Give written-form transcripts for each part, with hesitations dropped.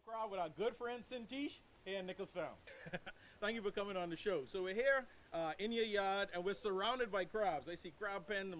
crowd with our good friend Cintish here in Nicholstown. Thank you for coming on the show. So we're here in your yard and we're surrounded by crabs. I see crab pen.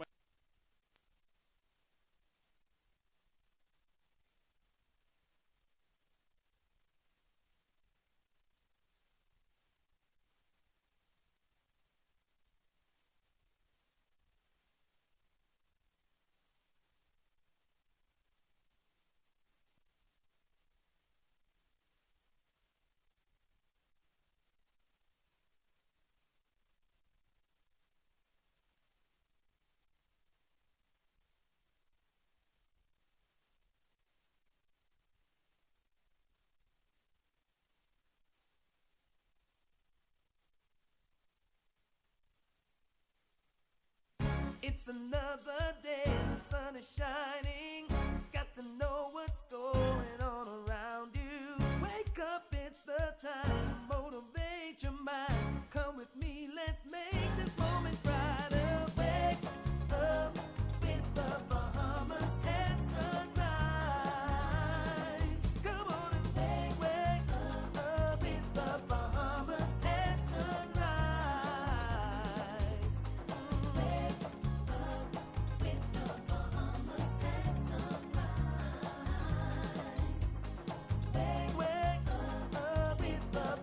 It's another day, the sun is shining. Got to know what's going on around you. Wake up, it's the time to motivate your mind. Come with me, let's make this moment brighter. Wake up with the Bahamas at sunrise. Come on and wake up with the Bahamas at sunrise. Wake up with the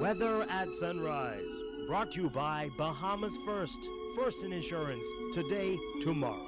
Weather at Sunrise, brought to you by Bahamas First. First in insurance, today, tomorrow.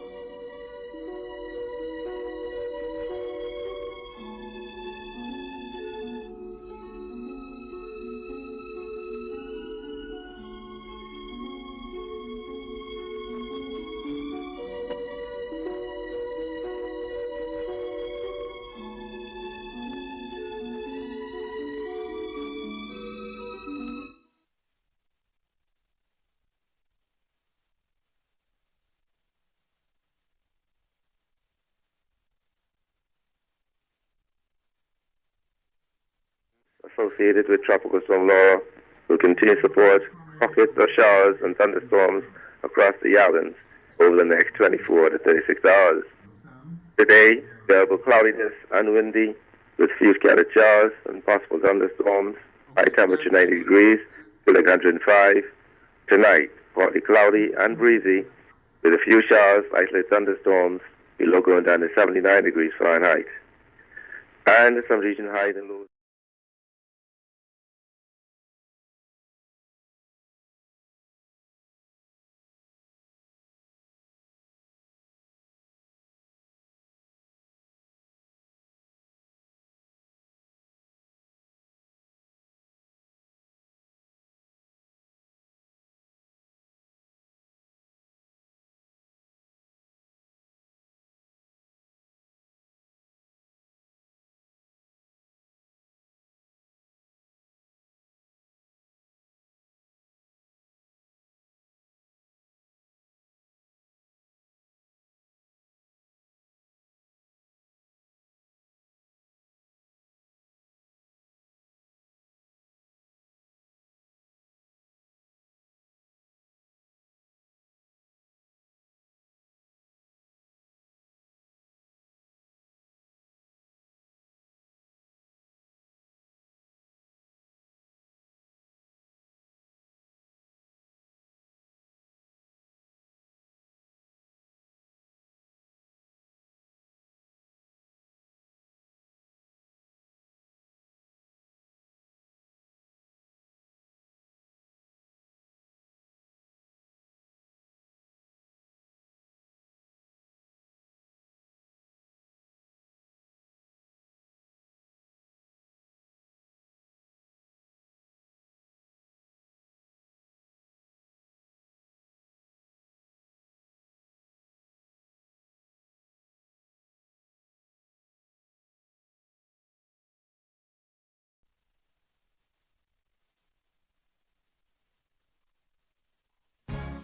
Associated with Tropical Storm Laura will continue to support pockets of showers and thunderstorms across the islands over the next 24 to 36 hours. Today, variable cloudiness and windy with few scattered showers and possible thunderstorms. High temperature 90 degrees, feeling 105. Tonight, partly cloudy and breezy with a few showers, isolated thunderstorms, below going down to 79 degrees Fahrenheit. And some region highs and lows.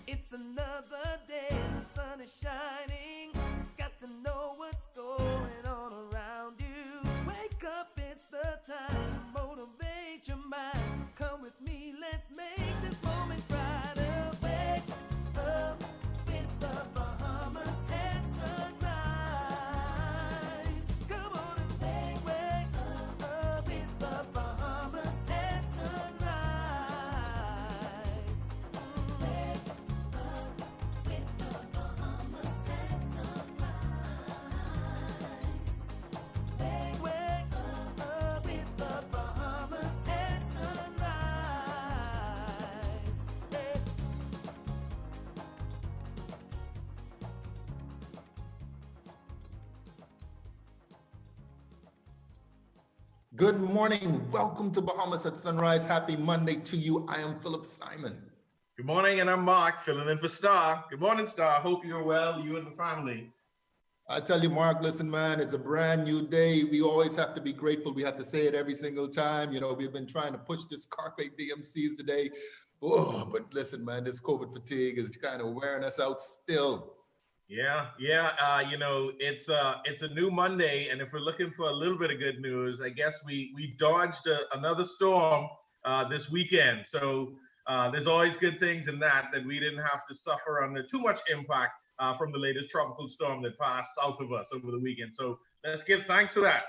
It's another day, the sun is shining. Got to know what's going on around you. Wake up, it's the time to motivate your mind. Come with me, let's make this moment brighter. Wake up with the Bahamas at sunrise. Come on and wake up with the Bahamas at sunrise. Wake up with the Bahamas at sunrise. Wake up with the Bahamas at sunrise. Hey. Good morning. Welcome to Bahamas at Sunrise. Happy Monday to you. I am Philip Simon. Good morning, and I'm Mark, filling in for Star. Good morning, Star. Hope you're well, you and the family. I tell you, Mark, listen, man, it's a brand new day. We always have to be grateful. We have to say it every single time. You know, we've been trying to push this Carpe DMCs today. Oh, but listen, man, this COVID fatigue is kind of wearing us out still. Yeah. You know, it's a new Monday, and if we're looking for a little bit of good news, I guess we dodged another storm this weekend. So there's always good things in that we didn't have to suffer under too much impact from the latest tropical storm that passed south of us over the weekend. So let's give thanks for that.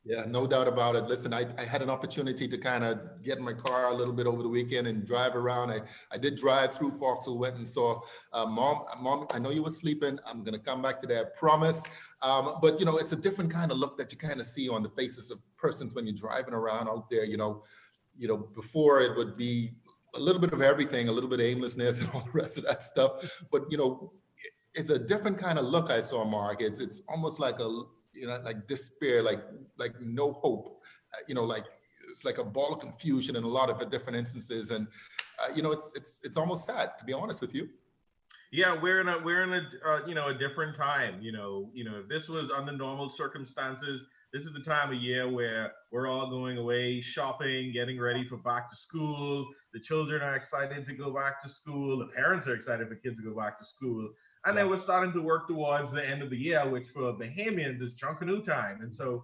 Yeah, no doubt about it. Listen, I had an opportunity to kind of get in my car a little bit over the weekend and drive around. I did drive through Foxville, went and saw Mom, I know you were sleeping. I'm going to come back to that, I promise. But, you know, it's a different kind of look that you kind of see on the faces of persons when you're driving around out there. You know, before it would be a little bit of everything, a little bit of aimlessness and all the rest of that stuff. But, it's a different kind of look I saw, Mark. It's almost like like despair, like no hope, like it's like a ball of confusion in a lot of the different instances. And, it's almost sad, to be honest with you. Yeah, we're in a different time. If this was under normal circumstances, this is the time of year where we're all going away shopping, getting ready for back to school. The children are excited to go back to school. The parents are excited for kids to go back to school. And then we're starting to work towards the end of the year, which for Bahamians is Junkanoo time. And so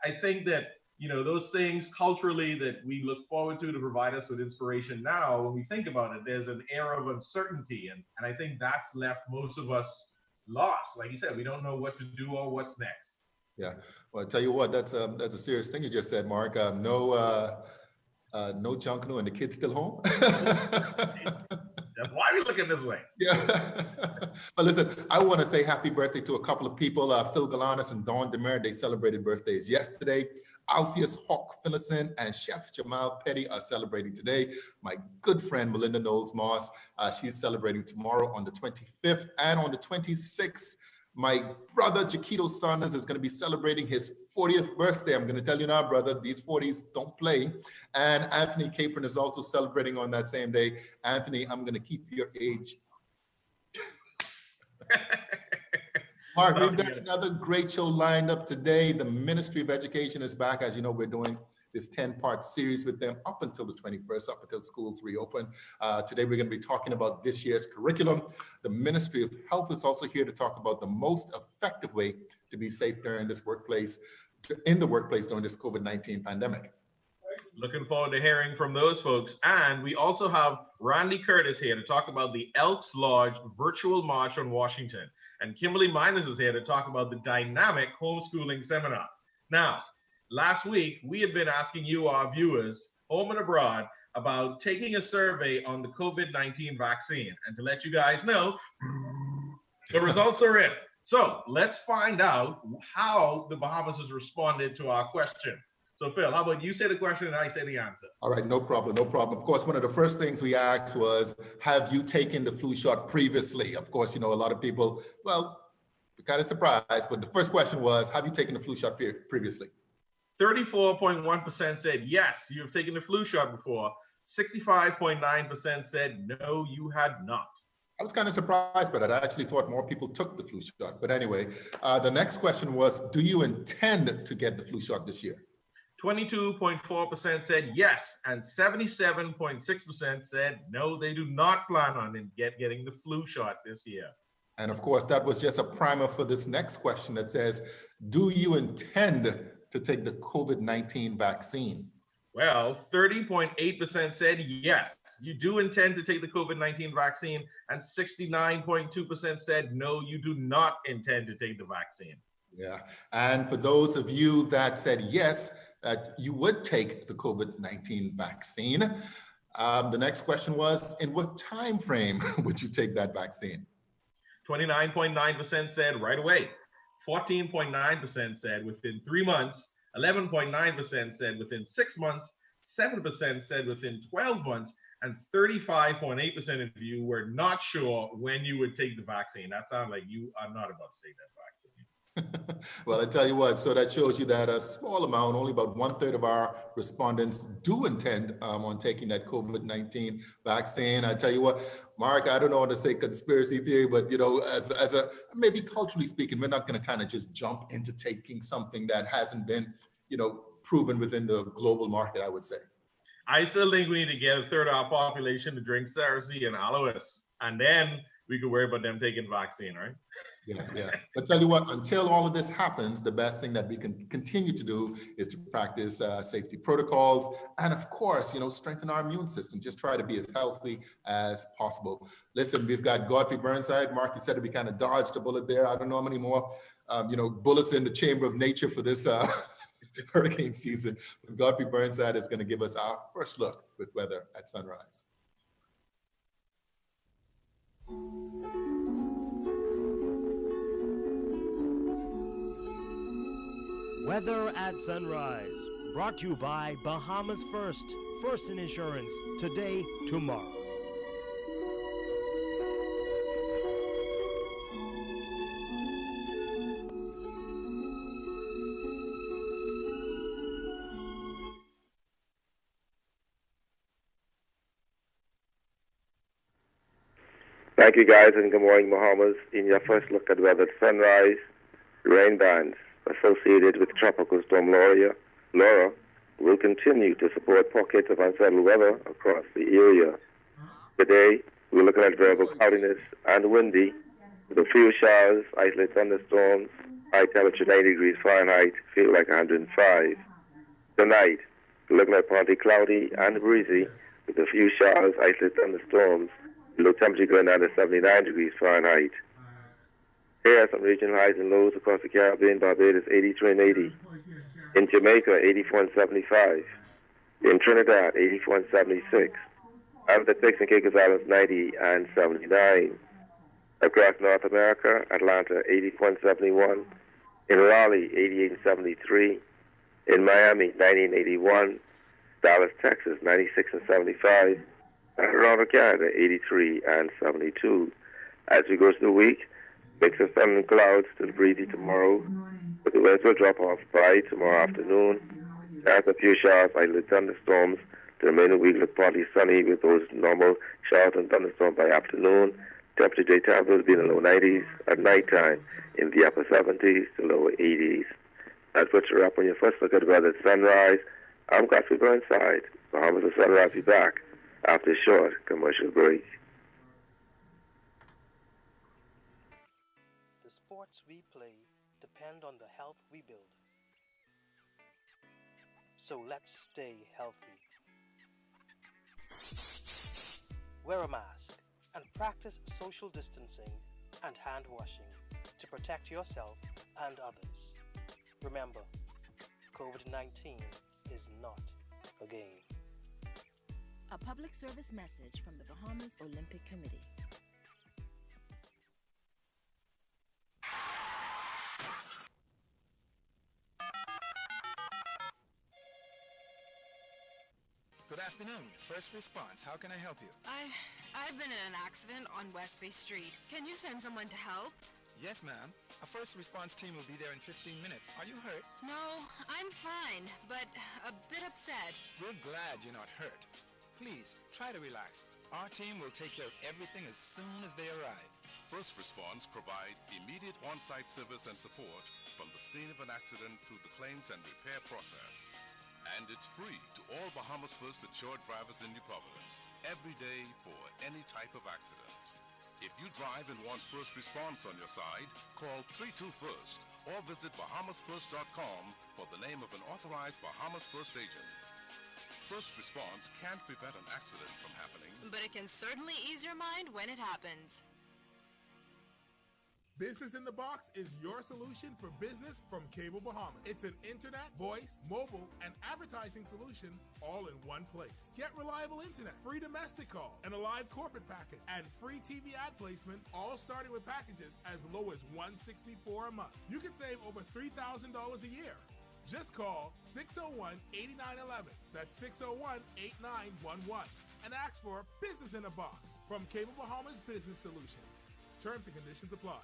I think that, those things culturally that we look forward to provide us with inspiration now, when we think about it, there's an era of uncertainty. And I think that's left most of us lost. Like you said, we don't know what to do or what's next. Yeah. Well, I tell you what, that's a serious thing you just said, Mark. No Junkanoo and the kids still home. That's why we look at this way. Yeah. But listen, I want to say happy birthday to a couple of people, Phil Galanis and Dawn Demer. They celebrated birthdays yesterday. Alpheus Hawk Phillison and Chef Jamal Petty are celebrating today. My good friend Melinda Knowles Moss, she's celebrating tomorrow on the 25th, and on the 26th, my brother Jaquito Saunders is going to be celebrating his 40th birthday. I'm going to tell you now, brother, these 40s don't play. And Anthony Capron is also celebrating on that same day. Anthony, I'm going to keep your age. Mark, we've got another great show lined up today. The Ministry of Education is back. As you know, we're doing this 10-part series with them up until the 21st, up until schools reopen. Today, we're going to be talking about this year's curriculum. The Ministry of Health is also here to talk about the most effective way to be safe during this workplace, in the workplace during this COVID-19 pandemic. Looking forward to hearing from those folks. And we also have Randy Curtis here to talk about the Elks Lodge Virtual March on Washington. And Kimberly Miners is here to talk about the Dynamic Homeschooling Seminar. Now, last week, we had been asking you, our viewers, home and abroad, about taking a survey on the COVID-19 vaccine. And to let you guys know, the results are in. So let's find out how the Bahamas has responded to our questions. So Phil, how about you say the question and I say the answer? All right, no problem, no problem. Of course, one of the first things we asked was, have you taken the flu shot previously? Of course, a lot of people, well, kind of surprised, but the first question was, have you taken the flu shot previously? 34.1% said, yes, you've taken the flu shot before. 65.9% said, no, you had not. I was kind of surprised by that. I actually thought more people took the flu shot. But anyway, the next question was, do you intend to get the flu shot this year? 22.4% said yes, and 77.6% said no, they do not plan on getting the flu shot this year. And of course, that was just a primer for this next question that says, do you intend to take the COVID-19 vaccine? Well, 30.8% said yes, you do intend to take the COVID-19 vaccine, and 69.2% said no, you do not intend to take the vaccine. Yeah, and for those of you that said yes, that you would take the COVID-19 vaccine, the next question was, in what time frame would you take that vaccine? 29.9% said right away. 14.9% said within 3 months. 11.9% said within 6 months. 7% said within 12 months. And 35.8% of you were not sure when you would take the vaccine. That sounds like you are not about to take that vaccine. Well, I tell you what, so that shows you that a small amount, only about 1/3 of our respondents do intend on taking that COVID-19 vaccine. I tell you what, Mark, I don't know how to say conspiracy theory, but as a maybe culturally speaking, we're not going to kind of just jump into taking something that hasn't been, proven within the global market, I would say. I still think we need to get 1/3 of our population to drink Cersei and aloes, and then we could worry about them taking vaccine, right? Yeah. But tell you what, until all of this happens, the best thing that we can continue to do is to practice safety protocols, and of course, strengthen our immune system. Just try to be as healthy as possible. Listen, we've got Godfrey Burnside. Mark, you said we kind of dodged a bullet there. I don't know how many more, bullets in the chamber of nature for this hurricane season. But Godfrey Burnside is going to give us our first look with weather at sunrise. Weather at sunrise, brought to you by Bahamas First, First in insurance, today, tomorrow. Thank you, guys, and good morning, Bahamas. In your first look at weather, sunrise, rain bands associated with Tropical Storm Laura will continue to support pockets of unsettled weather across the area. Today, we're looking at variable cloudiness and windy with a few showers, isolated thunderstorms, high temperature 90 degrees Fahrenheit, feel like 105. Tonight, we're looking at partly cloudy and breezy with a few showers, isolated thunderstorms, low temperature going down to 79 degrees Fahrenheit. Here are some regional highs and lows across the Caribbean. Barbados 83 and 80. In Jamaica 84 and 75. In Trinidad 84 and 76. And the Turks and Caicos Islands 90 and 79. Across North America, Atlanta 84 and 71. In Raleigh 88 and 73. In Miami 90 and 81. Dallas, Texas 96 and 75. And around Canada 83 and 72. As we go through the week, mix of sun and clouds, still breezy tomorrow, but the winds will drop off by tomorrow afternoon. There's a few showers, isolated thunderstorms. The remaining week look partly sunny with those normal showers and thunderstorms by afternoon. Temperature daytime will be in the low 90s. At nighttime, in the upper 70s to lower 80s. That's what you're up on your first look at weather at sunrise. I'm Godfrey Burnside. Bahamas and Sunrise be back after a short commercial break. The sports we play depend on the health we build. So let's stay healthy. Wear a mask and practice social distancing and hand washing to protect yourself and others. Remember, COVID-19 is not a game. A public service message from the Bahamas Olympic Committee. Good afternoon. First response. How can I help you? I've been in an accident on West Bay Street. Can you send someone to help? Yes, ma'am. A first response team will be there in 15 minutes. Are you hurt? No, I'm fine, but a bit upset. We're glad you're not hurt. Please, try to relax. Our team will take care of everything as soon as they arrive. First Response provides immediate on-site service and support from the scene of an accident through the claims and repair process. And it's free to all Bahamas First insured drivers in New Providence every day for any type of accident. If you drive and want first response on your side, call 32FIRST or visit bahamasfirst.com for the name of an authorized Bahamas First agent. First response can't prevent an accident from happening, But it can certainly ease your mind when it happens. Business in the Box is your solution for business from Cable Bahamas. It's an internet, voice, mobile, and advertising solution all in one place. Get reliable internet, free domestic call, and a live corporate package, and free TV ad placement, all starting with packages as low as $164 a month. You can save over $3,000 a year. Just call 601-8911. That's 601-8911. And ask for Business in a Box from Cable Bahamas Business Solutions. Terms and conditions apply.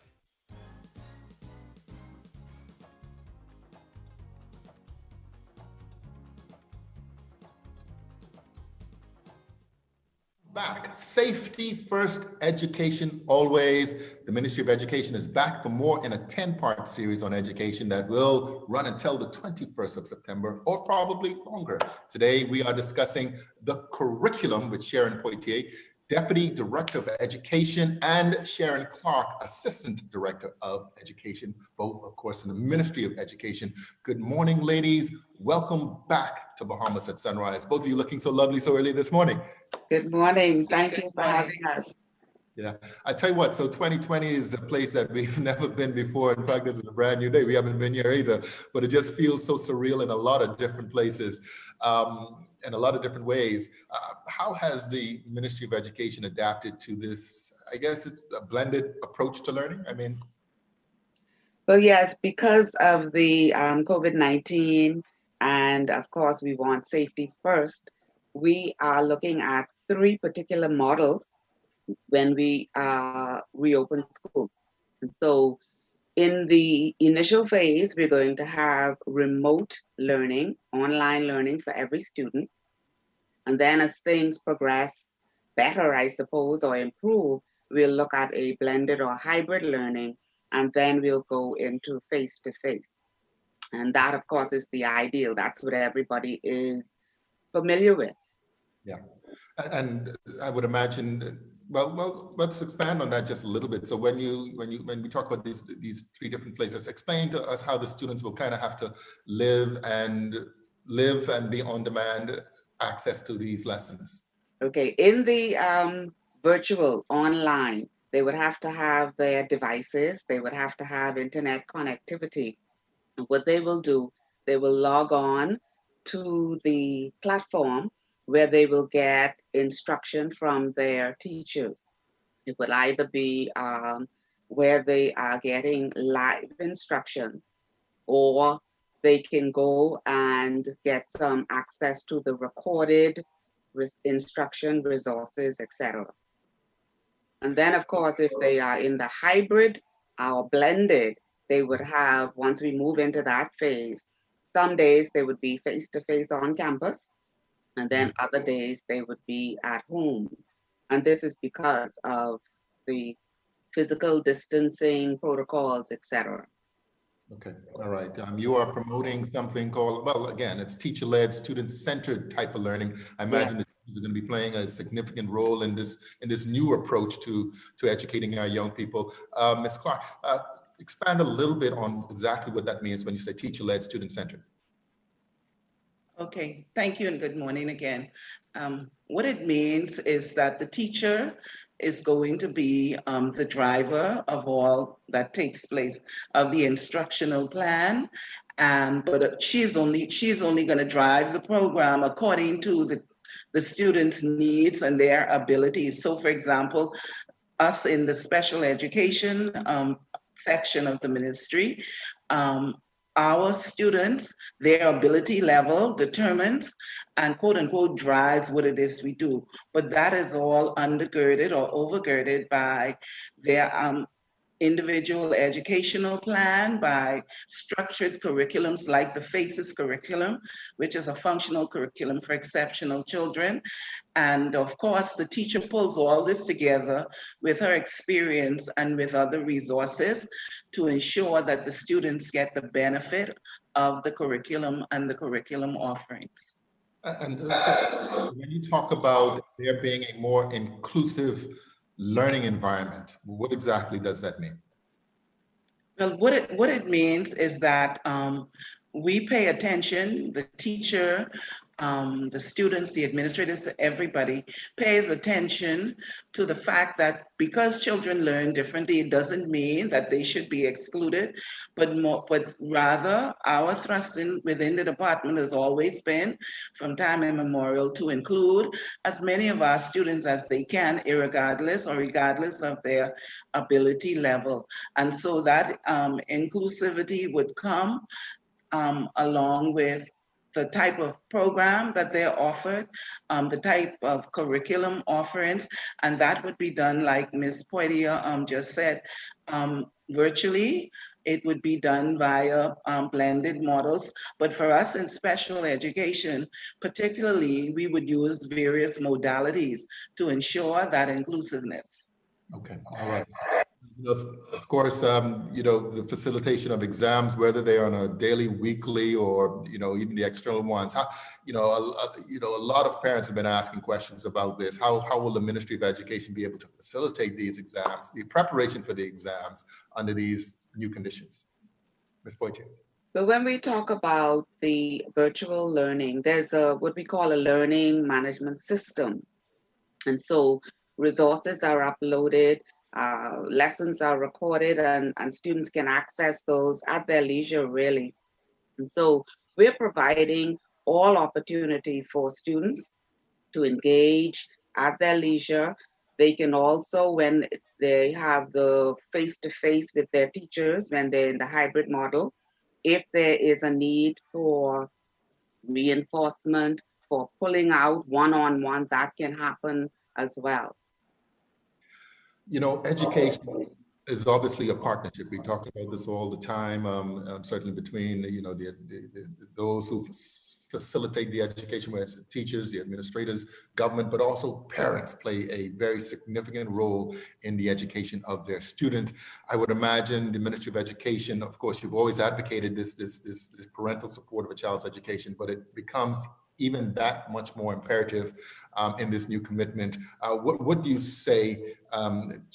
Back. Safety first, education always. The Ministry of Education is back for more in a 10-part series on education that will run until the 21st of September or probably longer. Today, we are discussing the curriculum with Sharon Poitier, Deputy Director of Education, and Sharon Clark, Assistant Director of Education, both, of course, in the Ministry of Education. Good morning, ladies. Welcome back to Bahamas at Sunrise. Both of you looking so lovely so early this morning. Good morning. Thank you for having us. Yeah, I tell you what, so 2020 is a place that we've never been before. In fact, this is a brand new day. We haven't been here either, but it just feels so surreal in a lot of different places, in a lot of different ways. How has the Ministry of Education adapted to this? I guess it's a blended approach to learning. I mean. Well, yes, because of the COVID-19, and of course, we want safety first. we are looking at three particular models when we reopen schools. And so in the initial phase, we're going to have remote learning, online learning for every student. And then as things progress better, I suppose, or improve, we'll look at a blended or hybrid learning, and then we'll go into face-to-face. And that, of course, is the ideal. That's what everybody is familiar with. Yeah, and I would imagine that, well, let's expand on that just a little bit. So when we talk about these three different places, explain to us how the students will kind of have to live and be on demand access to these lessons. Okay, in the virtual online, they would have to have their devices, they would have to have internet connectivity. And what they will do, they will log on to the platform where they will get instruction from their teachers. It would either be where they are getting live instruction, or they can go and get some access to the recorded instruction resources, etc. And then, of course, if they are in the hybrid or blended, they would have, once we move into that phase, some days they would be face-to-face on campus, and then other days they would be at home. And this is because of the physical distancing protocols, etc. Okay, all right. You are promoting something called, well, again, it's teacher-led, student-centered type of learning. I imagine that you're going to be playing a significant role in this new approach to educating our young people. Ms. Clark, expand a little bit on exactly what that means when you say teacher-led, student-centered. Okay, thank you and good morning again. What it means is that the teacher is going to be the driver of all that takes place of the instructional plan, but she's only going to drive the program according to the students' needs and their abilities. So, for example, us in the special education section of the ministry, our students, their ability level determines and quote unquote drives what it is we do. But that is all undergirded or overgirded by their individual educational plan, by structured curriculums like the FACES curriculum, which is a functional curriculum for exceptional children. And of course, the teacher pulls all this together with her experience and with other resources to ensure that the students get the benefit of the curriculum and the curriculum offerings. And so when you talk about there being a more inclusive learning environment, what exactly does that mean? Well, what it means is that we pay attention, the teacher, the students, the administrators, everybody pays attention to the fact that because children learn differently, it doesn't mean that they should be excluded, but rather our thrust within the department has always been from time immemorial to include as many of our students as they can, regardless of their ability level. And so that inclusivity would come along with the type of program that they're offered, the type of curriculum offerings, and that would be done like Ms. Poitier just said, virtually. It would be done via blended models, but for us in special education, particularly, we would use various modalities to ensure that inclusiveness. Okay, all right. Of course, the facilitation of exams, whether they're on a daily, weekly, or even the external ones. A lot of parents have been asking questions about this. How will the Ministry of Education be able to facilitate these exams, the preparation for the exams under these new conditions? Ms. Poitier. But when we talk about the virtual learning, there's what we call a learning management system, and so resources are uploaded. Lessons are recorded and students can access those at their leisure, really. And so we're providing all opportunity for students to engage at their leisure. They can also, when they have the face-to-face with their teachers, when they're in the hybrid model, if there is a need for reinforcement, for pulling out one-on-one, that can happen as well. You know, education is obviously a partnership. We talk about this all the time, certainly between, you know, those who facilitate the education, whether it's the teachers, the administrators, government, but also parents play a very significant role in the education of their student. I would imagine the Ministry of Education, of course, you've always advocated this parental support of a child's education, but it becomes even that much more imperative in this new commitment. What do you say,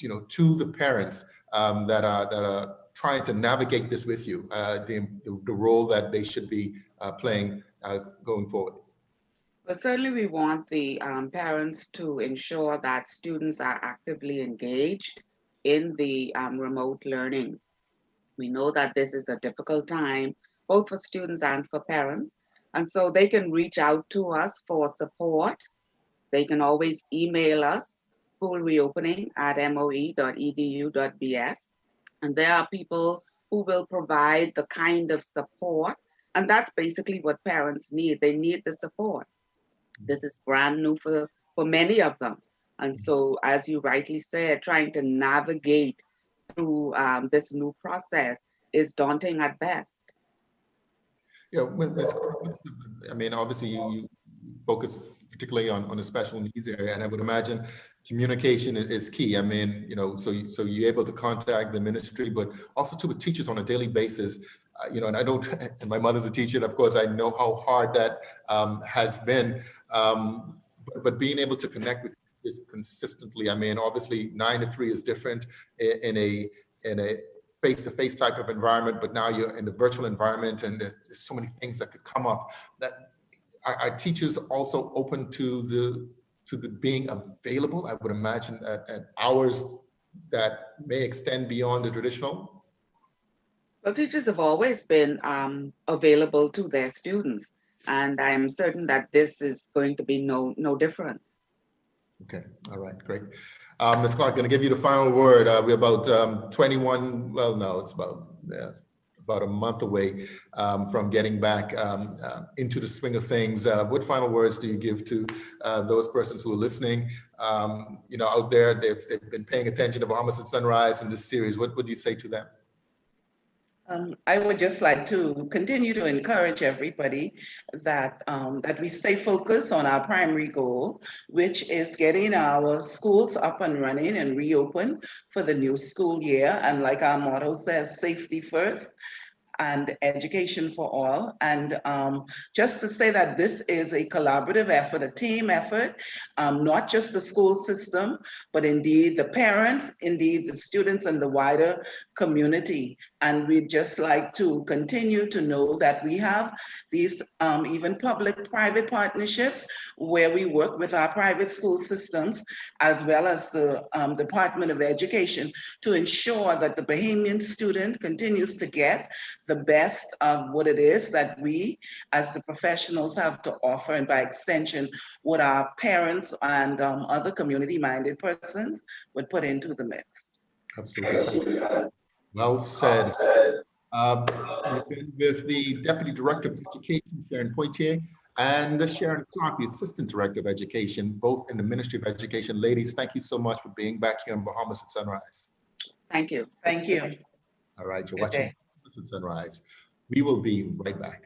you know, to the parents that are trying to navigate this with you, the role that they should be playing going forward? Well, certainly we want the parents to ensure that students are actively engaged in the remote learning. We know that this is a difficult time, both for students and for parents. And so they can reach out to us for support. They can always email us, schoolreopening@moe.edu.bs. And there are people who will provide the kind of support. And that's basically what parents need. They need the support. This is brand new for many of them. And so, as you rightly said, trying to navigate through this new process is daunting at best. Yeah, I mean, obviously you focus particularly on the special needs area, and I would imagine communication is key. I mean, you know, so you're able to contact the ministry, but also to the teachers on a daily basis. You know, and I don't, and my mother's a teacher, and of course I know how hard that has been. But being able to connect with kids consistently, I mean, obviously 9 to 3 is different in a face-to-face type of environment, but now you're in the virtual environment, and there's so many things that could come up. That are teachers also open to the being available? I would imagine at hours that may extend beyond the traditional. Well, teachers have always been available to their students, and I'm certain that this is going to be no different. Okay, all right, great. Ms. Clark, going to give you the final word. We're about 21, well, no, it's about a month away from getting back into the swing of things. What final words do you give to those persons who are listening, you know, out there? They've been paying attention to Bahamas at Sunrise in this series. What would you say to them? I would just like to continue to encourage everybody that that we stay focused on our primary goal, which is getting our schools up and running and reopen for the new school year. And like our motto says, safety first and education for all. And just to say that this is a collaborative effort, a team effort, not just the school system, but indeed the parents, indeed the students and the wider community. And we'd just like to continue to know that we have these even public-private partnerships where we work with our private school systems, as well as the Department of Education, to ensure that the Bahamian student continues to get the best of what it is that we as the professionals have to offer, and by extension, what our parents and other community-minded persons would put into the mix. Absolutely. Well said. With the Deputy Director of Education, Sharon Poitier, and Sharon Clark, the Assistant Director of Education, both in the Ministry of Education. Ladies, thank you so much for being back here in Bahamas at Sunrise. Thank you. Thank you. All right, you're watching Bahamas at Sunrise. We will be right back.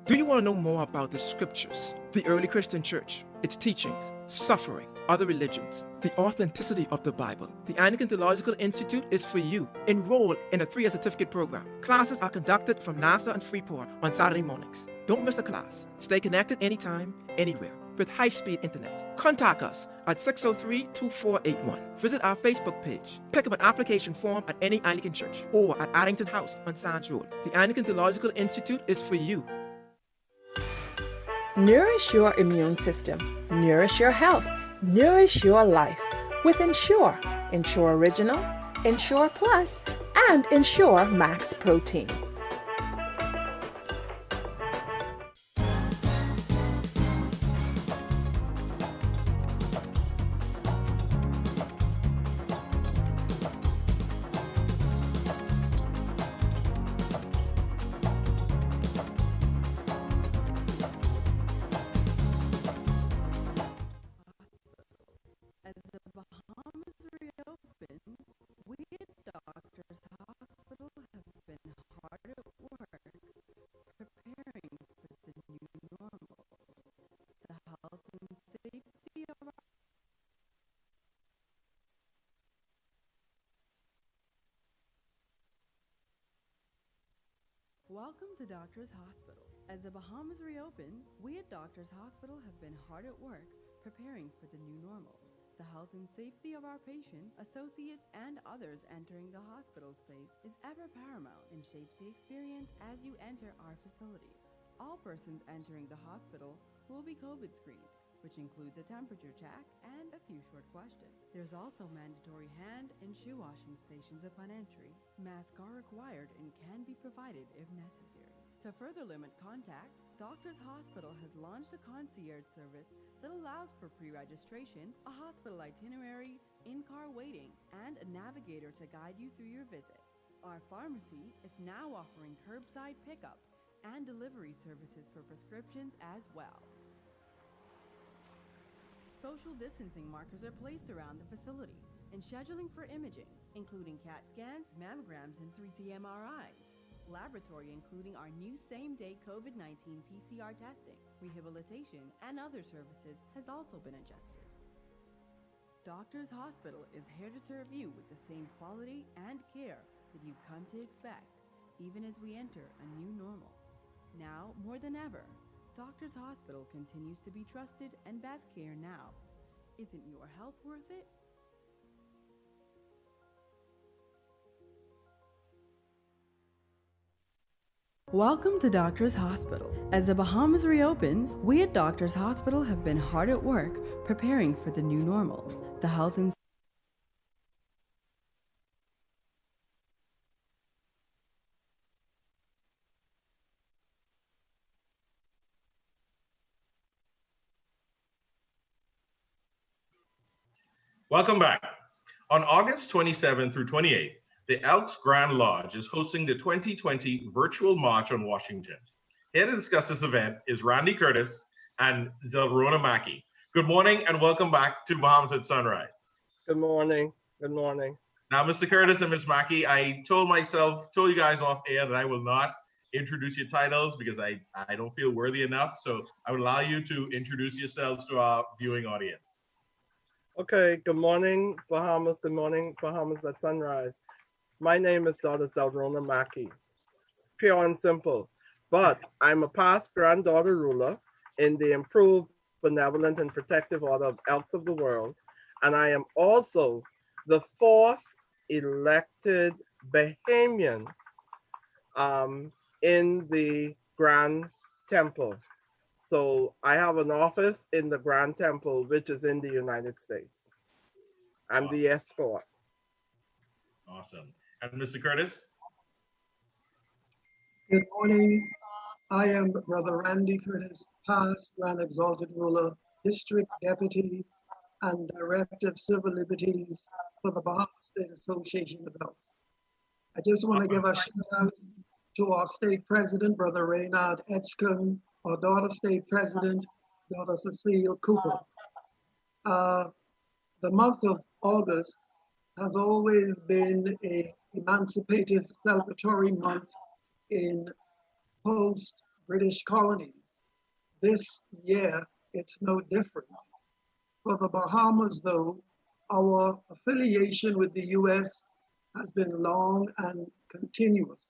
Do you want to know more about the scriptures, the early Christian church, its teachings, suffering, other religions, the authenticity of the Bible? The Anglican Theological Institute is for you. Enroll in a 3-year certificate program. Classes are conducted from Nassau and Freeport on Saturday mornings. Don't miss a class. Stay connected anytime, anywhere. with high-speed internet. Contact us at 603-2481. Visit our Facebook page. Pick up an application form at any Anglican church or at Addington House on Sands Road. The Anglican Theological Institute is for you. Nourish your immune system. Nourish your health. Nourish your life with Ensure. Ensure Original, Ensure Plus, and Ensure Max Protein. As the Bahamas reopens, we at Doctors Hospital have been hard at work preparing for the new normal. The health and safety of our Welcome to Doctors Hospital. As the Bahamas reopens, we at Doctors Hospital have been hard at work preparing for the new normal. The health and safety of our patients, associates, and others entering the hospital space is ever paramount and shapes the experience as you enter our facility. All persons entering the hospital will be COVID screened, which includes a temperature check and a few short questions. There's also mandatory hand and shoe washing stations upon entry. Masks are required and can be provided if necessary. To further limit contact, Doctors Hospital has launched a concierge service that allows for pre-registration, a hospital itinerary, in-car waiting, and a navigator to guide you through your visit. Our pharmacy is now offering curbside pickup and delivery services for prescriptions as well. Social distancing markers are placed around the facility, and scheduling for imaging, including CAT scans, mammograms, and 3T MRIs. Laboratory including our new same-day COVID-19 PCR testing, rehabilitation, and other services has also been adjusted. Doctors Hospital is here to serve you with the same quality and care that you've come to expect, even as we enter a new normal. Now, more than ever, Doctors Hospital continues to be trusted and best care now. Isn't your health worth it? Welcome to Doctors Hospital. As the Bahamas reopens, we at Doctors Hospital have been hard at work preparing for the new normal. The health and Welcome back. On August 27th through 28th, the Elks Grand Lodge is hosting the 2020 Virtual March on Washington. Here to discuss this event is Randy Curtis and Zelrona Mackey. Good morning and welcome back to Bahamas at Sunrise. Good morning. Good morning. Now, Mr. Curtis and Ms. Mackey, I told you guys off air that I will not introduce your titles because I don't feel worthy enough. So I would allow you to introduce yourselves to our viewing audience. Okay, good morning, Bahamas. Good morning, Bahamas at Sunrise. My name is Dr. Zelrona Mackey. It's pure and simple. But I'm a past granddaughter ruler in the Improved Benevolent and Protective Order of Elks of the World. And I am also the 4th elected Bahamian in the Grand Temple. So I have an office in the Grand Temple, which is in the United States. I'm the escort. Awesome. And Mr. Curtis? Good morning. I am Brother Randy Curtis, past Grand Exalted Ruler, District Deputy, and Director of Civil Liberties for the Bahamas State Association of Elks. I just want to give a shout out to our state president, Brother Reynard Edgecombe, our daughter state president, Daughter Cecile Cooper. The month of August has always been a emancipative celebratory month in post-British colonies. This year, it's no different. For the Bahamas, though, our affiliation with the U.S. has been long and continuous.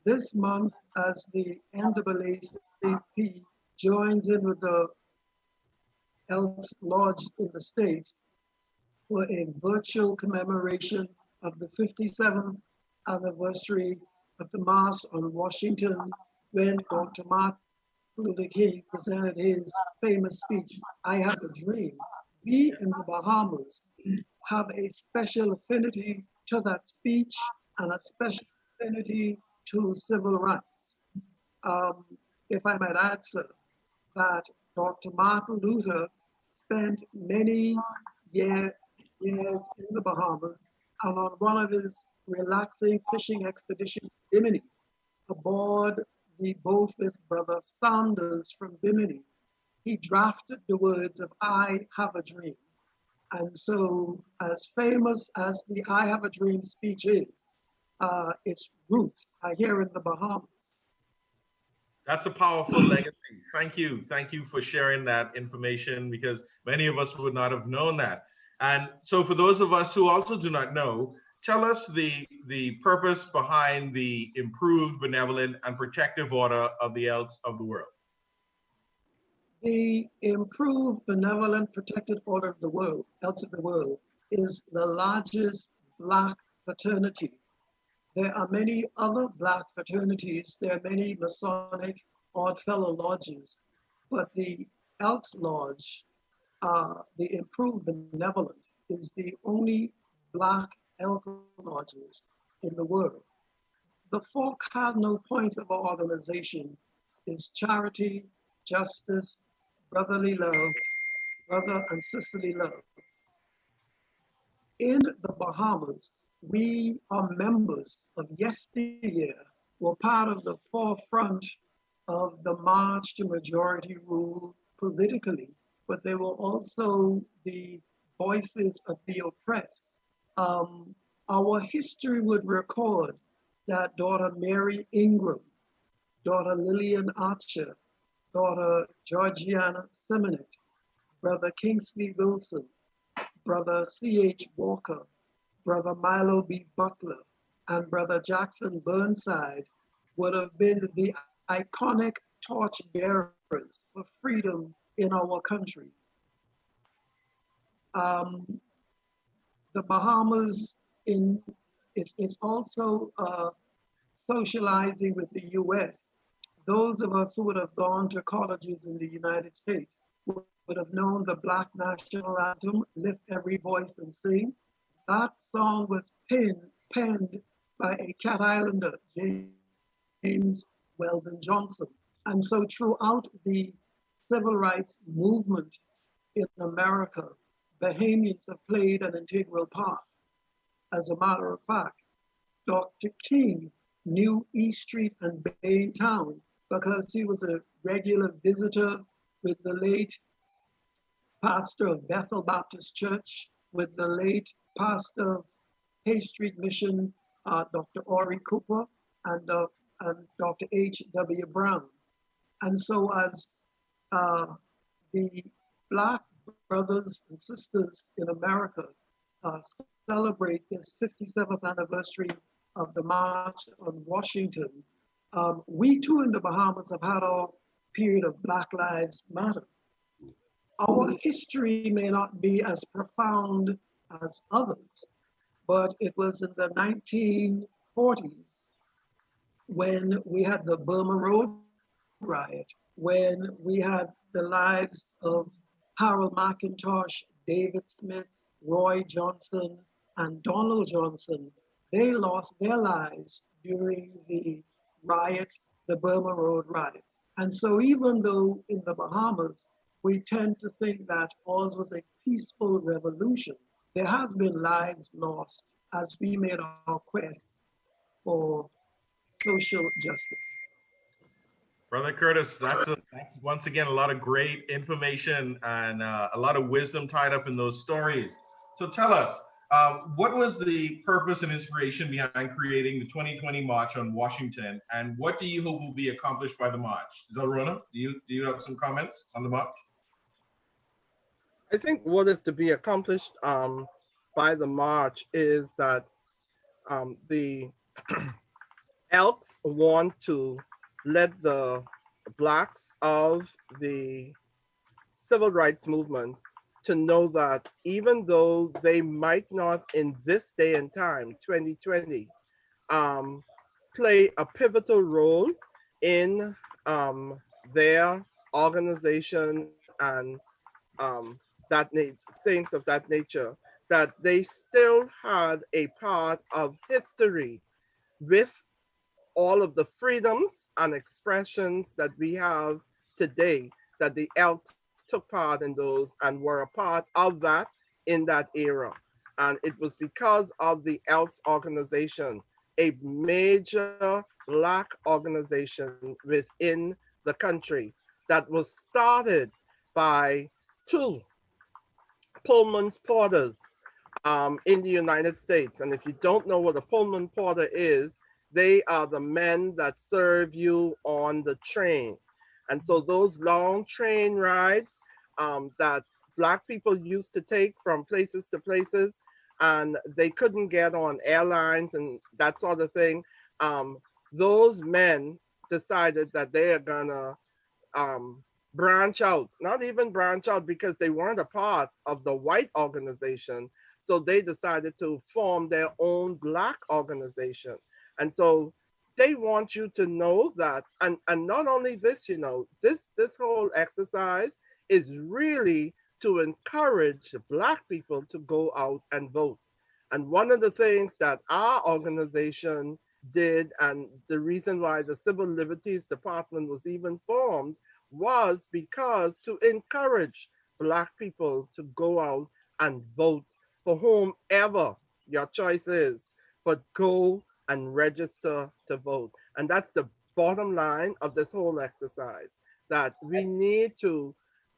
This month, as the NAACP joins in with the Elks Lodge in the States for a virtual commemoration of the 57th anniversary of the March on Washington, when Dr. Martin Luther King presented his famous speech, I Have a Dream. We in the Bahamas have a special affinity to that speech and a special affinity to civil rights. If I might add, sir, that Dr. Martin Luther spent many years in the Bahamas, and on one of his relaxing fishing expeditions in Bimini, aboard the boat with Brother Sanders from Bimini, he drafted the words of I Have a Dream. And so, as famous as the I Have a Dream speech is, its roots are here in the Bahamas. That's a powerful legacy. Thank you. Thank you for sharing that information, because many of us would not have known that. And so for those of us who also do not know, tell us the purpose behind the improved, benevolent, and protective order of the Elks of the World. The improved, benevolent, protected order of the world, Elks of the World, is the largest Black fraternity. There are many other Black fraternities. There are many Masonic Oddfellow lodges, but the Elks Lodge, the improved benevolent, is the only Black elk lodges in the world. The four cardinal points of our organization is charity, justice, brotherly love, brother and sisterly love. In the Bahamas, we are members of yesteryear, were part of the forefront of the march to majority rule politically, but they were also the voices of the oppressed. Our history would record that daughter Mary Ingram, daughter Lillian Archer, daughter Georgiana Simonet, brother Kingsley Wilson, brother C.H. Walker, brother Milo B. Butler, and brother Jackson Burnside would have been the iconic torch bearers for freedom in our country. The Bahamas, it's also socializing with the US. Those of us who would have gone to colleges in the United States would have known the Black National Anthem, Lift Every Voice and Sing. That song was penned by a Cat Islander, James Weldon Johnson. And so throughout the civil rights movement in America, Bahamians have played an integral part. As a matter of fact, Dr. King knew East Street and Baintown because he was a regular visitor with the late pastor of Bethel Baptist Church, with the late pastor of Hay Street Mission, Dr. Ori Cooper, and Dr. H.W. Brown. And so as the Black brothers and sisters in America celebrate this 57th anniversary of the March on Washington, we too in the Bahamas have had our period of Black Lives Matter. Our history may not be as profound as others, but it was in the 1940s when we had the Burma Road riot, when we had the lives of Harold McIntosh, David Smith, Roy Johnson, and Donald Johnson. They lost their lives during the riots, the Burma Road riots. And so even though in the Bahamas, we tend to think that ours was a peaceful revolution, there has been lives lost as we made our quest for social justice. Brother Curtis, that's once again a lot of great information and a lot of wisdom tied up in those stories. So tell us, what was the purpose and inspiration behind creating the 2020 March on Washington, and what do you hope will be accomplished by the march? Zelrona, do you have some comments on the march? I think what is to be accomplished by the march is that the Elks want to let the Blacks of the civil rights movement to know that even though they might not in this day and time, 2020, play a pivotal role in their organization and things of that nature, that they still had a part of history with all of the freedoms and expressions that we have today, that the Elks took part in those and were a part of that in that era. And it was because of the Elks organization, a major Black organization within the country that was started by two Pullman's porters in the United States. And if you don't know what a Pullman porter is, they are the men that serve you on the train. And so those long train rides that Black people used to take from places to places, and they couldn't get on airlines and that sort of thing, those men decided that they are gonna branch out, not even branch out because they weren't a part of the white organization. So they decided to form their own Black organization. And so they want you to know that, and not only this, you know, this whole exercise is really to encourage Black people to go out and vote. And one of the things that our organization did, and the reason why the Civil Liberties Department was even formed, was because to encourage Black people to go out and vote for whomever your choice is, but go and register to vote. And that's the bottom line of this whole exercise, that we need to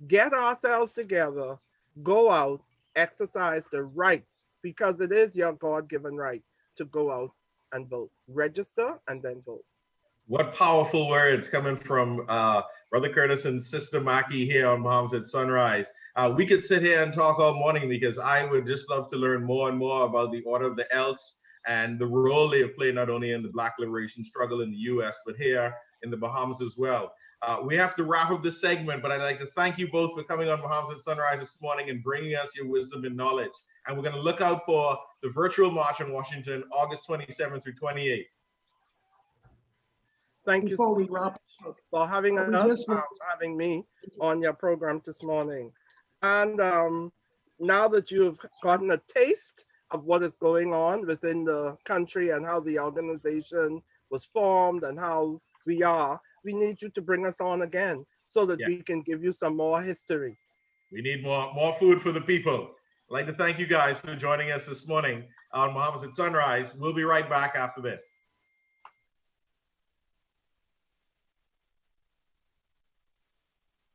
get ourselves together, go out, exercise the right, because it is your God-given right to go out and vote. Register and then vote. What powerful words coming from Brother Curtis and Sister Mackie here on Bahamas at Sunrise. We could sit here and talk all morning because I would just love to learn more and more about the Order of the Elks and the role they have played not only in the Black liberation struggle in the US, but here in the Bahamas as well. We have to wrap up this segment, but I'd like to thank you both for coming on Bahamas at Sunrise this morning and bringing us your wisdom and knowledge. And we're going to look out for the virtual march in Washington, August 27th through 28th. Thank you so much for having us, having me on your program this morning. And now that you've gotten a taste of what is going on within the country and how the organization was formed and how we are, we need you to bring us on again so that we can give you some more history. We need more food for the people. I'd like to thank you guys for joining us this morning on Bahamas at Sunrise. We'll be right back after this.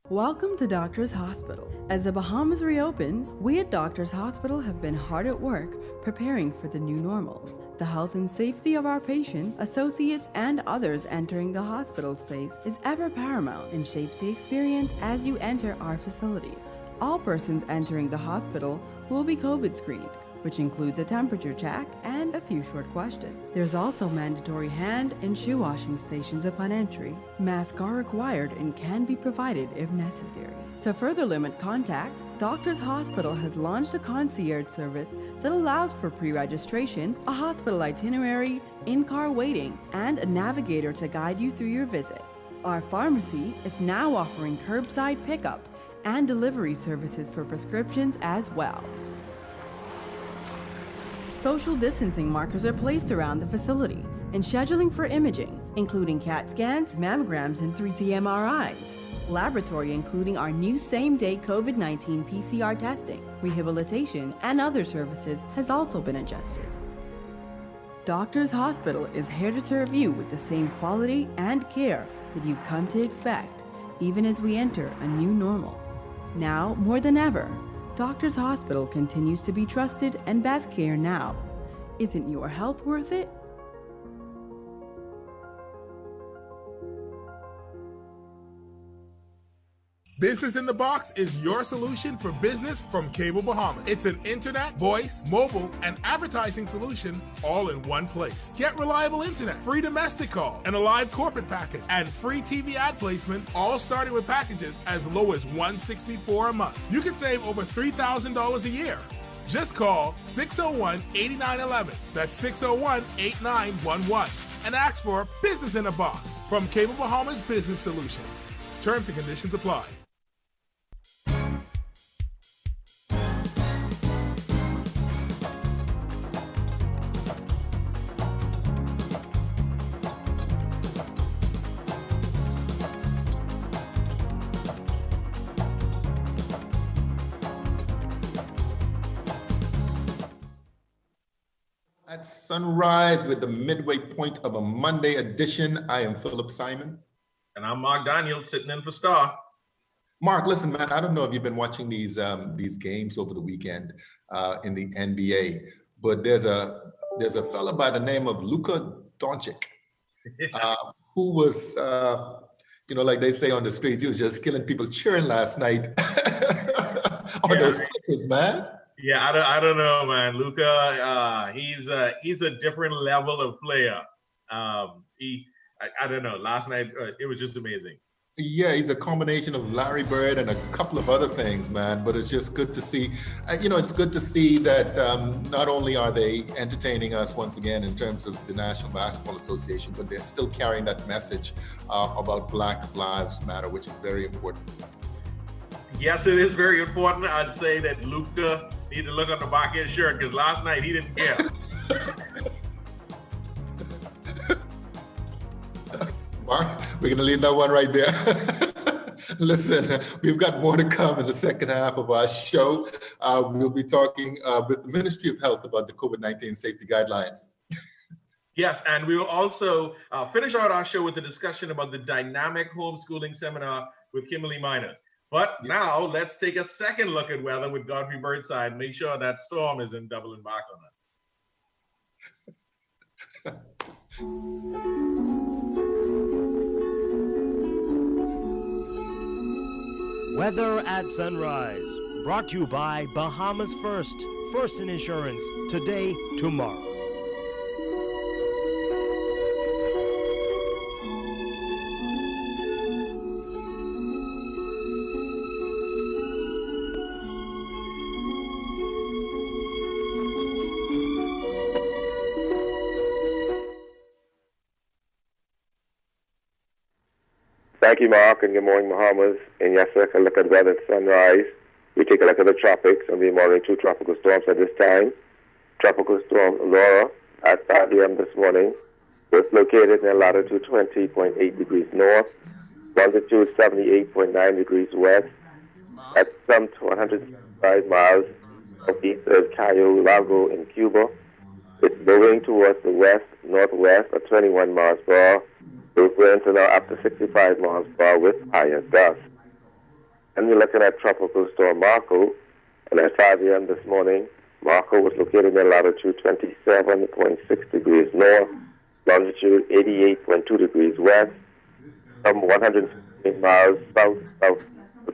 Welcome to Doctors Hospital. As the Bahamas reopens, we at Doctors Hospital have been hard at work preparing for the new normal. The health and safety of our patients, associates, and others entering the hospital space is ever paramount and shapes the experience as you enter our facilities. All persons entering the hospital will be COVID screened, which includes a temperature check and a few short questions. There's also mandatory hand and shoe washing stations upon entry. Masks are required and can be provided if necessary. To further limit contact, Doctors Hospital has launched a concierge service that allows for pre-registration, a hospital itinerary, in-car waiting, and a navigator to guide you through your visit. Our pharmacy is now offering curbside pickup and delivery services for prescriptions as well. Social distancing markers are placed around the facility, and scheduling for imaging, including CAT scans, mammograms, and 3T MRIs. Laboratory including our new same-day COVID-19 PCR testing, rehabilitation, and other services has also been adjusted. Doctors Hospital is here to serve you with the same quality and care that you've come to expect, even as we enter a new normal. Now, more than ever, Doctors Hospital continues to be trusted and best care now. Isn't your health worth it? Business in the Box is your solution for business from Cable Bahamas. It's an internet, voice, mobile, and advertising solution all in one place. Get reliable internet, free domestic call, and a live corporate package, and free TV ad placement, all starting with packages as low as $164 a month. You can save over $3,000 a year. Just call 601-8911. That's 601-8911. And ask for Business in a Box from Cable Bahamas Business Solutions. Terms and conditions apply. At sunrise with the midway point of a Monday edition, I am Philip Simon. And I'm Mark Daniels, sitting in for Star. Mark, listen, man, I don't know if you've been watching these games over the weekend in the NBA, but there's a fella by the name of Luka Doncic who was, like they say on the streets, he was just killing people cheering last night on those Clippers, man. Yeah, I don't know, man. Luka, he's a different level of player. I don't know. Last night it was just amazing. Yeah, he's a combination of Larry Bird and a couple of other things, man. But it's just good to see. It's good to see that not only are they entertaining us once again in terms of the National Basketball Association, but they're still carrying that message about Black Lives Matter, which is very important. Yes, it is very important. I'd say that Luka need to look on the back of his shirt because last night he didn't care. Mark, we're going to leave that one right there. Listen, we've got more to come in the second half of our show. We'll be talking with the Ministry of Health about the COVID-19 safety guidelines. Yes, and we will also finish out our show with a discussion about the dynamic homeschooling seminar with Kimberly Miners. But now let's take a second look at weather with Godfrey Birdside and make sure that storm isn't doubling back on us. Weather at sunrise, brought to you by Bahamas First in Insurance, today, tomorrow. Thank you, Mark, and good morning, Bahamas. And yes, sir, a look at weather at sunrise. We take a look at the tropics, and we're monitoring two tropical storms at this time. Tropical storm Laura at 5 a.m. this morning was located in latitude 20.8 degrees north, longitude 78.9 degrees west, at some 105 miles southeast of Cayo Largo in Cuba. It's moving towards the west-northwest at 21 miles per hour. Those winds are now up to 65 miles per hour with higher gusts. And we're looking at Tropical Storm Marco. And at 5 a.m. this morning, Marco was located in latitude 27.6 degrees north, longitude 88.2 degrees west, some 115 miles south of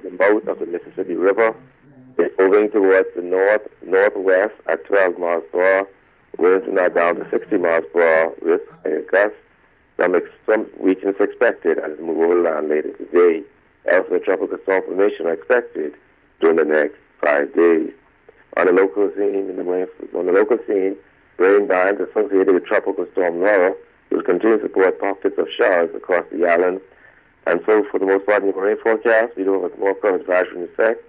the mouth of the Mississippi River. It's moving towards the northwest at 12 miles per hour. Winds are now down to 60 miles per hour with higher gusts. Some weakness expected as we move over land later today. Also, tropical storm formation are expected during the next 5 days. On the local scene, rain bands associated with Tropical Storm Laura will continue to support pockets of showers across the island. And so, for the most part, in the rain forecast, we do have a more coverage advisory in effect.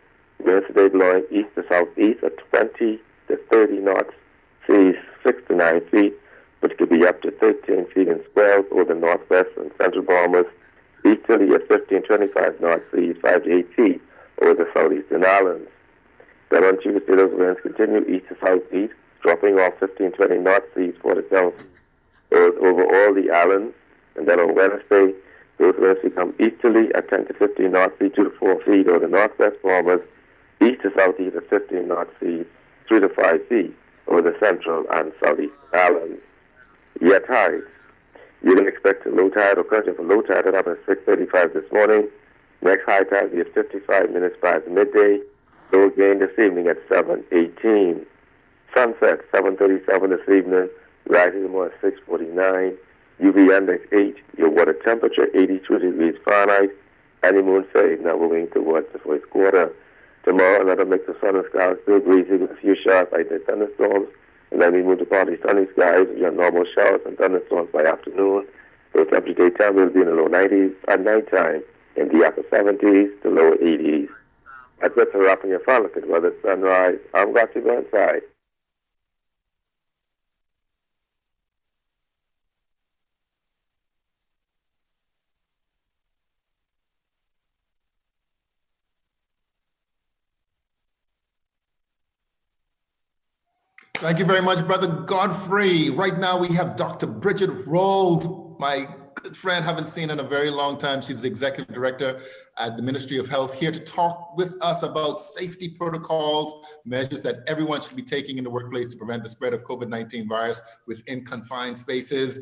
Winds today blowing east to southeast at 20 to 30 knots, seas 6 to 9 feet. But it could be up to 13 feet in swells over the northwest and central Bahamas, easterly at 15-25 knots, seas 5 to 8 feet over the southeastern islands. Then on Tuesday, those winds continue east to southeast, dropping off 15-20 knots, seas 4 to 7 over all the islands. And then on Wednesday, those winds become easterly at 10 to 15 knots, seas 2 to 4 feet over the northwest Bahamas, east to southeast at 15 knots, seas 3 to 5 feet over the central and southeastern islands. Yet tides. You can expect a low tide or current of a low tide that happened at 6:35 this morning. Next high tide is 55 minutes past midday. Low again this evening at 7:18. Sunset 7:37 this evening. Rising tomorrow at 6:49. UV index 8. Your water temperature 82 degrees Fahrenheit. Honeymoon phase now moving towards the first quarter. Tomorrow another mix of sun and skies, still breezy with a few sharp isolated thunderstorms. And then we move to partly sunny skies with your normal showers and thunderstorms by afternoon. So temperature daytime will be in the low 90s at nighttime, in the upper 70s to lower 80s. That's it for wrapping your fun look at weather sunrise. I'm Gotcha Burnside. Thank you very much, Brother Godfrey. Right now we have Dr. Bridget Rold, my good friend, haven't seen in a very long time. She's the Executive Director at the Ministry of Health, here to talk with us about safety protocols, measures that everyone should be taking in the workplace to prevent the spread of COVID-19 virus within confined spaces.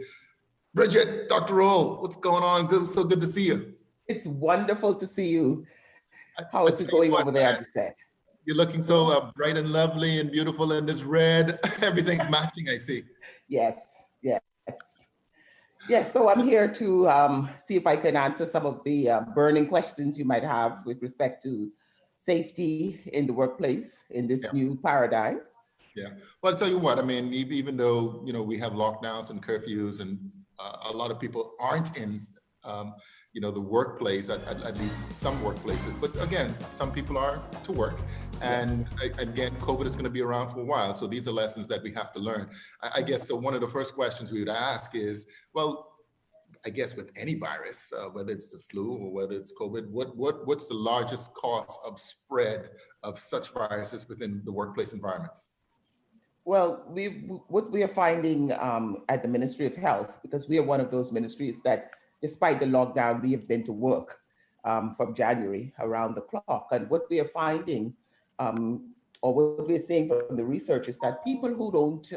Bridget, Dr. Rold, what's going on? Good, so good to see you. It's wonderful to see you. How is it going over there at the set? You're looking so bright and lovely and beautiful in this red. Everything's matching, I see. Yes, yes. Yes, so I'm here to see if I can answer some of the burning questions you might have with respect to safety in the workplace in this new paradigm. Yeah, well, I'll tell you what, I mean, even though, we have lockdowns and curfews and a lot of people aren't in the workplace, at least some workplaces. But again, some people are to work. And again, COVID is going to be around for a while. So these are lessons that we have to learn. I guess so one of the first questions we would ask is, well, I guess with any virus, whether it's the flu or whether it's COVID, what's the largest cause of spread of such viruses within the workplace environments? Well, what we are finding at the Ministry of Health, because we are one of those ministries that despite the lockdown, we have been to work from January around the clock. And what we are finding, or what we're seeing from the research, is that people who don't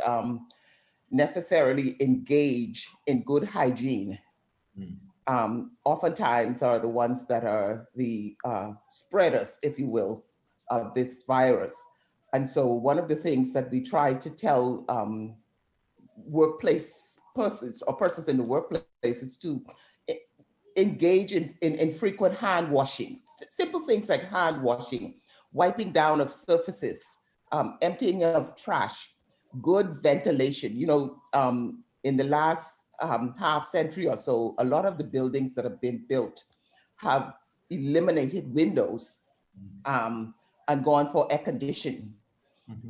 necessarily engage in good hygiene oftentimes are the ones that are the spreaders, if you will, of this virus. And so one of the things that we try to tell workplace persons or persons in the workplace is to engage in frequent hand washing, simple things like hand washing, wiping down of surfaces, emptying of trash, good ventilation. In the last half century or so, a lot of the buildings that have been built have eliminated windows and gone for air conditioning.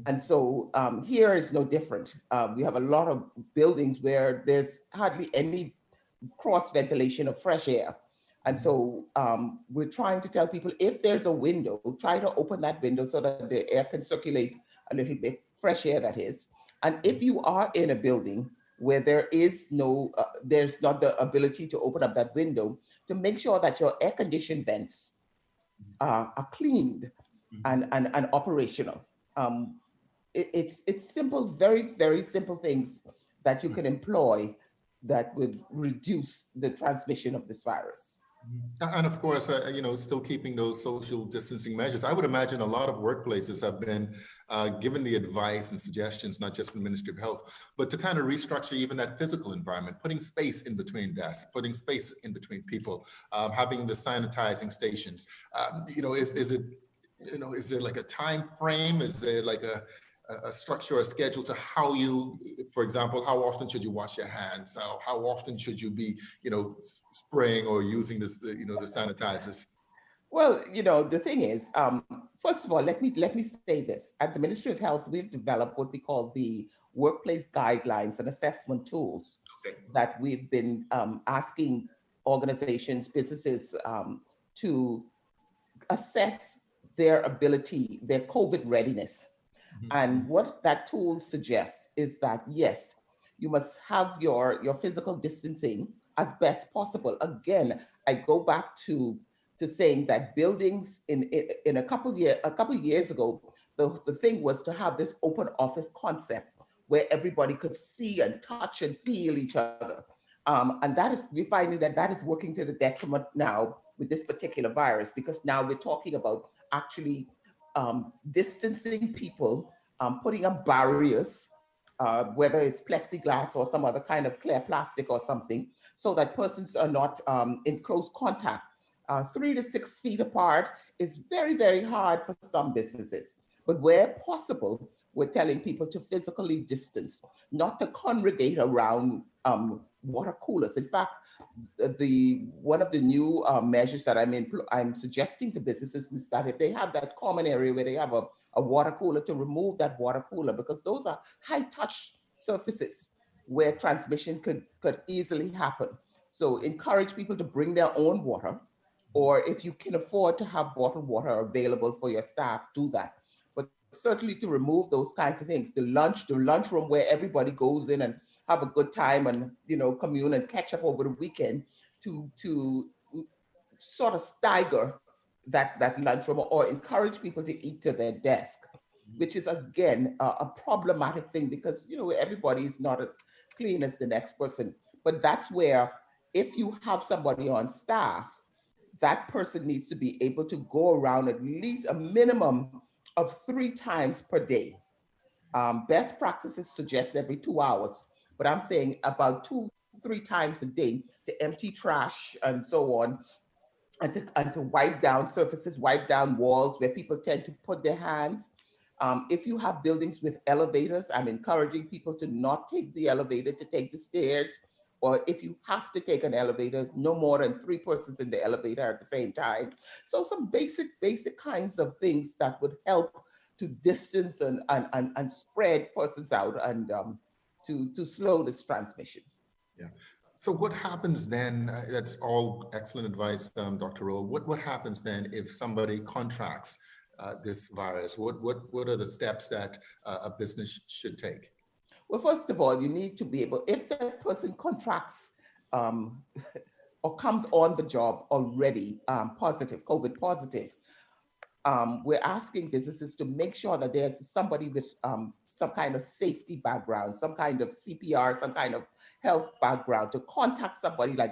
And so here is no different. We have a lot of buildings where there's hardly any cross ventilation of fresh air. And so we're trying to tell people, if there's a window, try to open that window so that the air can circulate a little bit, fresh air that is. And if you are in a building where there is there's not the ability to open up that window, to make sure that your air conditioned vents are cleaned and operational. It's simple, very, very simple things that you can employ that would reduce the transmission of this virus. And of course, still keeping those social distancing measures. I would imagine a lot of workplaces have been given the advice and suggestions, not just from the Ministry of Health, but to kind of restructure even that physical environment, putting space in between desks, putting space in between people, having the sanitizing stations. Is there like a time frame? Is there like a structure or a schedule to how you, for example, how often should you wash your hands? How often should you be, spraying or using this, the sanitizers? Well, the thing is, first of all, let me say this. At the Ministry of Health, we've developed what we call the workplace guidelines and assessment tools that we've been asking organizations, businesses to assess their ability, their COVID readiness. And what that tool suggests is that, yes, you must have your physical distancing as best possible. Again, I go back to saying that buildings in a couple of years ago, the thing was to have this open office concept where everybody could see and touch and feel each other. And we're finding that is working to the detriment now with this particular virus, because now we're talking about actually distancing people, putting up barriers, whether it's plexiglass or some other kind of clear plastic or something, so that persons are not in close contact. 3 to 6 feet apart is very, very hard for some businesses. But where possible, we're telling people to physically distance, not to congregate around water coolers. In fact, one of the new measures that I'm suggesting to businesses is that if they have that common area where they have a water cooler, to remove that water cooler, because those are high touch surfaces where transmission could easily happen. So encourage people to bring their own water, or if you can afford to have bottled water available for your staff, do that. But certainly to remove those kinds of things. The lunchroom where everybody goes in and have a good time and, you know, commune and catch up over the weekend, to sort of stagger that lunchroom, or encourage people to eat to their desk, which is again a problematic thing, because, you know, everybody is not as clean as the next person. But that's where, if you have somebody on staff, that person needs to be able to go around at least a minimum of 3 times per day. Best practices suggest every 2 hours, but I'm saying about 2-3 times a day, to empty trash and so on, and to wipe down surfaces, wipe down walls where people tend to put their hands. If you have buildings with elevators, I'm encouraging people to not take the elevator, to take the stairs. Or if you have to take an elevator, no more than 3 persons in the elevator at the same time. So some basic kinds of things that would help to distance and spread persons out, and to slow this transmission. Yeah. So what happens then? That's all excellent advice, Dr. Rowe. What happens then if somebody contracts this virus? What are the steps that a business should take? Well, first of all, you need to be able, if that person contracts or comes on the job already positive, COVID positive, we're asking businesses to make sure that there's somebody with some kind of safety background, some kind of CPR, some kind of health background, to contact somebody like that